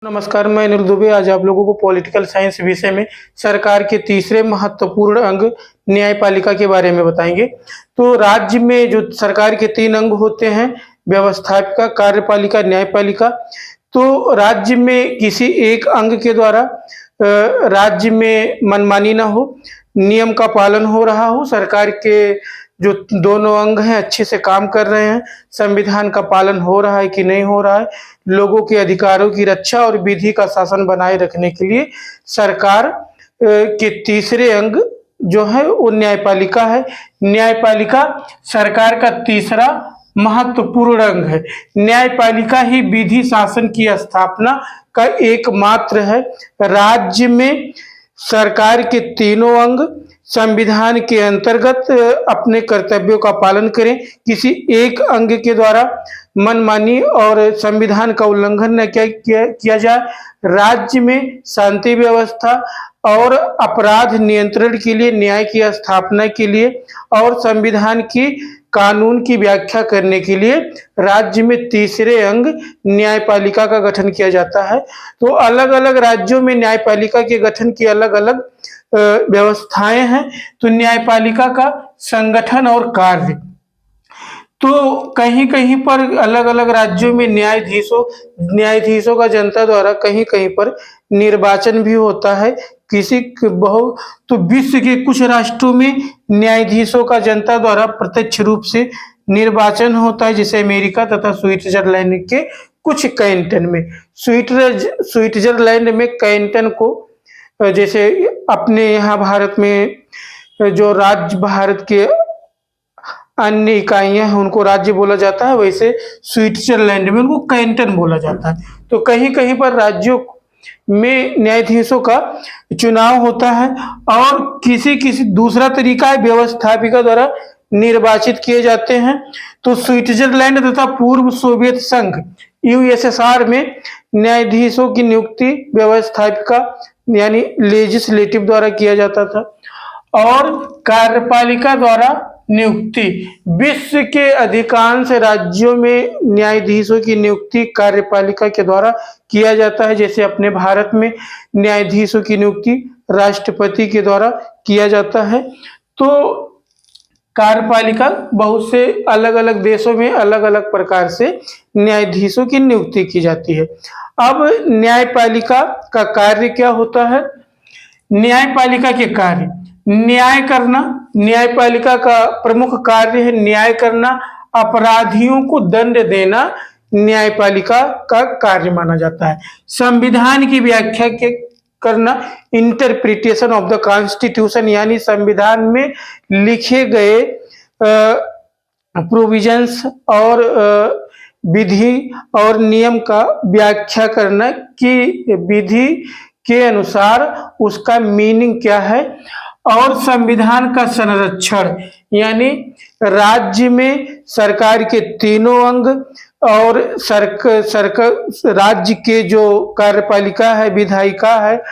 नमस्कार, मैं अनिल दुबे। आज आप लोगों को पॉलिटिकल साइंस विषय में सरकार के तीसरे महत्वपूर्ण अंग न्यायपालिका के बारे में बताएंगे। तो राज्य में जो सरकार के 3 अंग होते हैं, व्यवस्थापिका, कार्यपालिका, न्यायपालिका। तो राज्य में किसी एक अंग के द्वारा राज्य में मनमानी ना हो, नियम का पालन हो रहा हो, सरकार के जो दोनों अंग हैं अच्छे से काम कर रहे हैं, संविधान का पालन हो रहा है कि नहीं हो रहा है, लोगों के अधिकारों की रक्षा और विधि का शासन बनाए रखने के लिए सरकार के तीसरे अंग जो है वो न्यायपालिका है। न्यायपालिका सरकार का तीसरा महत्वपूर्ण अंग है। न्यायपालिका ही विधि शासन की स्थापना का एकमात्र है। राज्य में सरकार के तीनों अंग संविधान के अंतर्गत अपने कर्तव्यों का पालन करें। किसी एक अंग के द्वारा मनमानी और संविधान का उल्लंघन न किया जाए। राज्य में शांति व्यवस्था और अपराध नियंत्रण के लिए, न्याय की स्थापना के लिए और संविधान की कानून की व्याख्या करने के लिए राज्य में तीसरे अंग न्यायपालिका का गठन किया जाता है। तो अलग अलग राज्यों में न्यायपालिका के गठन की अलग अलग व्यवस्थाएं हैं। तो न्यायपालिका का संगठन और कार्य, तो कहीं कहीं पर अलग अलग राज्यों में न्यायाधीशों का जनता द्वारा कहीं कहीं पर निर्वाचन भी होता है। तो विश्व के कुछ राष्ट्रों में न्यायाधीशों का जनता द्वारा प्रत्यक्ष रूप से निर्वाचन होता है, जैसे अमेरिका तथा स्विट्जरलैंड के कुछ कैंटन में। स्विट्जरलैंड में कैंटन को, जैसे अपने यहाँ भारत में जो राज्य भारत के अन्य इकाइयां हैं उनको राज्य बोला जाता है, वैसे स्विट्जरलैंड में उनको कैंटन बोला जाता है। तो कहीं कहीं पर राज्यों में न्यायाधीशों का चुनाव होता है और किसी दूसरा तरीका है, व्यवस्थापिका द्वारा निर्वाचित किए जाते हैं। तो स्विट्जरलैंड तथा पूर्व सोवियत संघ यूएसएसआर में न्यायाधीशों की नियुक्ति व्यवस्थापिका यानी लेजिस्लेटिव द्वारा किया जाता था और कार्यपालिका द्वारा नियुक्ति। विश्व के अधिकांश राज्यों में न्यायाधीशों की नियुक्ति कार्यपालिका के द्वारा किया जाता है। जैसे अपने भारत में न्यायाधीशों की नियुक्ति राष्ट्रपति के द्वारा किया जाता है। तो कार्यपालिका बहुत से अलग अलग देशों में अलग अलग प्रकार से न्यायाधीशों की नियुक्ति की जाती है। अब न्यायपालिका का कार्य क्या होता है? न्यायपालिका के कार्य, न्याय करना। न्यायपालिका का प्रमुख कार्य है न्याय करना। अपराधियों को दंड देना न्यायपालिका का कार्य माना जाता है। संविधान की व्याख्या करना, इंटरप्रिटेशन ऑफ द कॉन्स्टिट्यूशन, यानी संविधान में लिखे गए प्रोविजंस और विधि और नियम का व्याख्या करना कि विधि के अनुसार उसका मीनिंग क्या है। और संविधान का संरक्षण, यानी राज्य में सरकार के तीनों अंग और राज्य के जो कार्यपालिका है, विधायिका है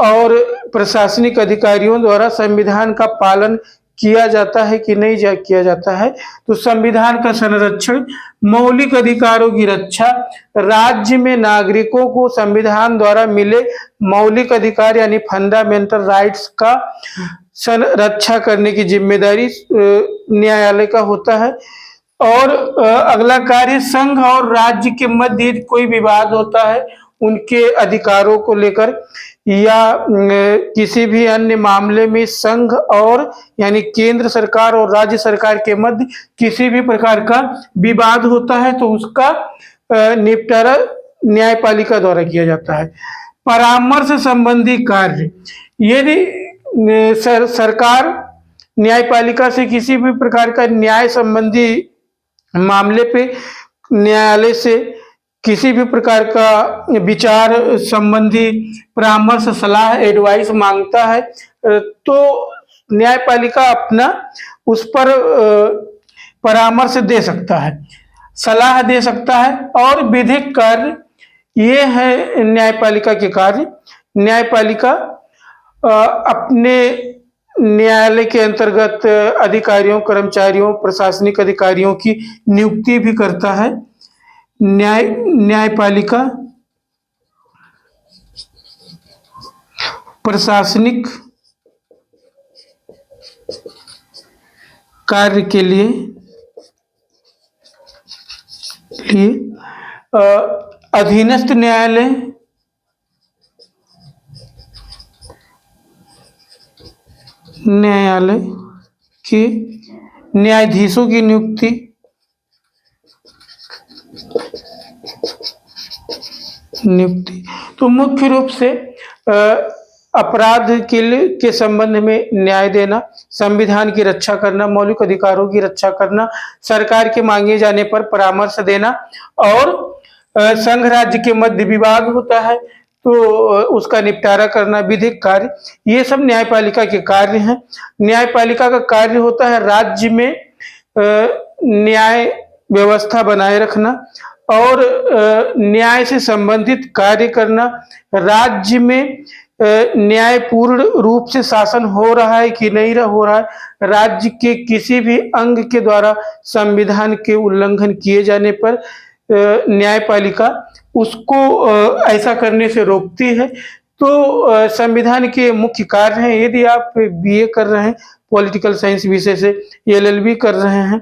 और प्रशासनिक अधिकारियों द्वारा संविधान का पालन किया जाता है कि नहीं किया जाता है। तो संविधान का संरक्षण, मौलिक अधिकारों की रक्षा, राज्य में नागरिकों को संविधान द्वारा मिले मौलिक अधिकार यानी फंडामेंटल राइट्स का रक्षा करने की जिम्मेदारी न्यायालय का होता है। और अगला कार्य, संघ और राज्य के मध्य कोई विवाद होता है उनके अधिकारों को लेकर या किसी भी अन्य मामले में संघ और यानी केंद्र सरकार और राज्य सरकार के मध्य किसी भी प्रकार का विवाद होता है तो उसका निपटारा न्यायपालिका द्वारा किया जाता है। परामर्श संबंधी कार्य, यदि सरकार न्यायपालिका से किसी भी प्रकार का न्याय संबंधी मामले पे न्यायालय से किसी भी प्रकार का विचार संबंधी परामर्श, सलाह, एडवाइस मांगता है तो न्यायपालिका अपना उस पर परामर्श दे सकता है, सलाह दे सकता है। और विधिक कार्य, ये है न्यायपालिका के कार्य। न्यायपालिका अपने न्यायालय के अंतर्गत अधिकारियों, कर्मचारियों, प्रशासनिक अधिकारियों की नियुक्ति भी करता है। न्यायपालिका प्रशासनिक कार्य के लिए अधीनस्थ न्यायालय के न्यायाधीशों की नियुक्ति तो मुख्य रूप से अपराध के संबंध में न्याय देना, संविधान की रक्षा करना, मौलिक अधिकारों की रक्षा करना, सरकार के मांगे जाने पर परामर्श देना और संघ राज्य के मध्य विवाद होता है तो उसका निपटारा करना, विधिक कार्य, ये सब न्यायपालिका के कार्य हैं। न्यायपालिका का कार्य होता है राज्य में न्याय व्यवस्था बनाए रखना और न्याय से संबंधित कार्य करना, राज्य में न्यायपूर्ण रूप से शासन हो रहा है कि नहीं हो रहा है, राज्य के किसी भी अंग के द्वारा संविधान के उल्लंघन किए जाने पर न्यायपालिका उसको ऐसा करने से रोकती है। तो संविधान के मुख्य कार्य हैं। यदि आप बीए कर रहे हैं पॉलिटिकल साइंस विषय से, एलएलबी कर रहे हैं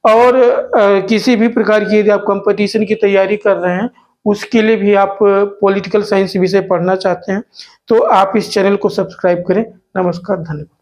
और किसी भी प्रकार की यदि आप कंपटीशन की तैयारी कर रहे हैं, उसके लिए भी आप पॉलिटिकल साइंस विषय पढ़ना चाहते हैं तो आप इस चैनल को सब्सक्राइब करें। नमस्कार, धन्यवाद।